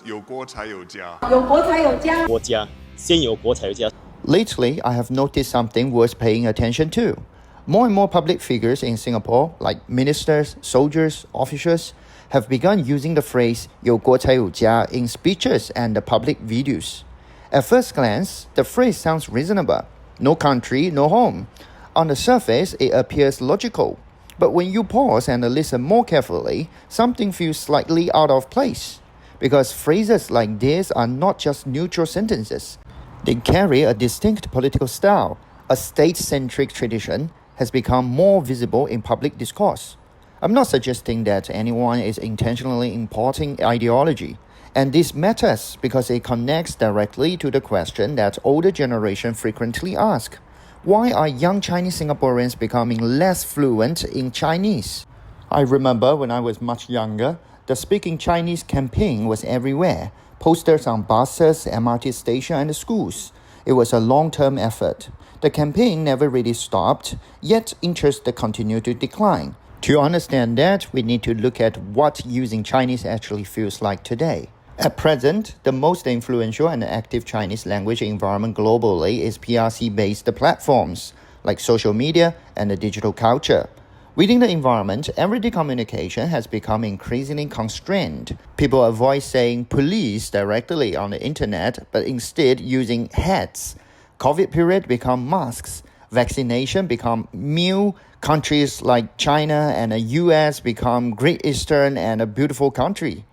有锅才有家。有国才有家。国家，先有国才有家。 Lately, I have noticed something worth paying attention to. More and more public figures in Singapore, like ministers, soldiers, officials, have begun using the phrase 有国才有家 in speeches and public videos. At first glance, the phrase sounds reasonable. No country, no home. On the surface, it appears logical. But when you pause and listen more carefully, something feels slightly out of place. Because phrases like this are not just neutral sentences. They carry a distinct political style. A state-centric tradition has become more visible in public discourse. I'm not suggesting that anyone is intentionally importing ideology. And this matters because it connects directly to the question that older generation frequently ask. Why are young Chinese Singaporeans becoming less fluent in Chinese? I remember when I was much younger, the Speaking Chinese campaign was everywhere. Posters on buses, MRT stations, and schools. It was a long-term effort. The campaign never really stopped, yet interest continued to decline. To understand that, we need to look at what using Chinese actually feels like today. At present, the most influential and active Chinese language environment globally is PRC-based platforms, like social media and the digital culture. Within the environment, everyday communication has become increasingly constrained. People avoid saying police directly on the internet, but instead using hats. COVID period become masks. Vaccination become meal. Countries like China and the US become Great Eastern and a beautiful country.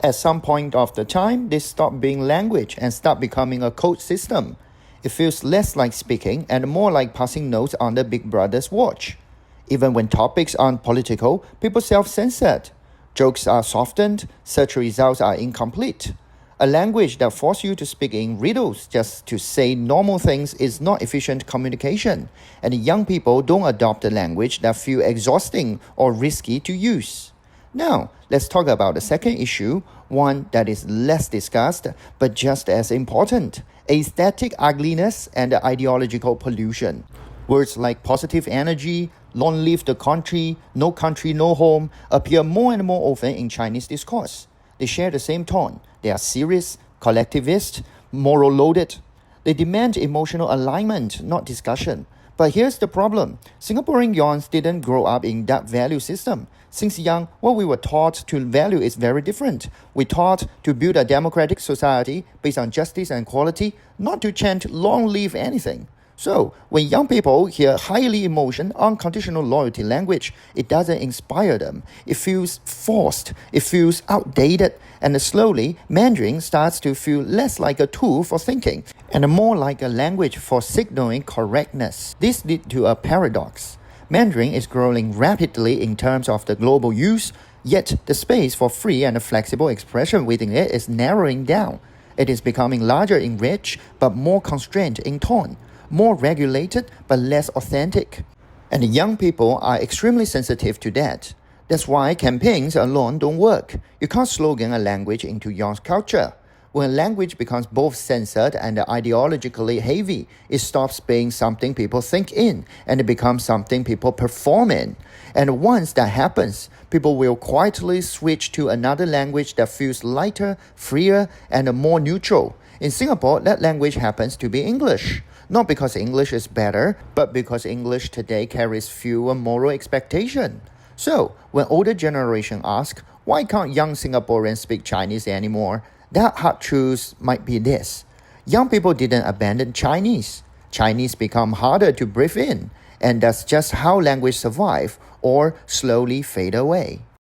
At some point of the time, they stop being language and start becoming a code system. It feels less like speaking and more like passing notes on the Big Brother's watch. Even when topics aren't political, people self-censored. Jokes are softened, search results are incomplete. A language that forces you to speak in riddles just to say normal things is not efficient communication, and young people don't adopt a language that feel exhausting or risky to use. Now, let's talk about the second issue, one that is less discussed but just as important: aesthetic ugliness and ideological pollution. Words like positive energy, long live the country, no home appear more and more often in Chinese discourse. They share the same tone. They are serious, collectivist, moral loaded. They demand emotional alignment, not discussion. But here's the problem. Singaporean youngs didn't grow up in that value system. Since young, what we were taught to value is very different. We taught to build a democratic society based on justice and equality, not to chant long live anything. So, when young people hear highly emotional, unconditional loyalty language, it doesn't inspire them. It feels forced, it feels outdated, and slowly, Mandarin starts to feel less like a tool for thinking, and more like a language for signaling correctness. This leads to a paradox. Mandarin is growing rapidly in terms of the global use, yet the space for free and flexible expression within it is narrowing down. It is becoming larger in reach, but more constrained in tone. More regulated but less authentic. And young people are extremely sensitive to that. That's why campaigns alone don't work. You can't slogan a language into young culture. When a language becomes both censored and ideologically heavy, it stops being something people think in and it becomes something people perform in. And once that happens, people will quietly switch to another language that feels lighter, freer, and more neutral. In Singapore, that language happens to be English. Not because English is better, but because English today carries fewer moral expectations. So, when older generation ask, why can't young Singaporeans speak Chinese anymore? That hard truth might be this. Young people didn't abandon Chinese. Chinese become harder to breathe in, and that's just how language survive or slowly fade away.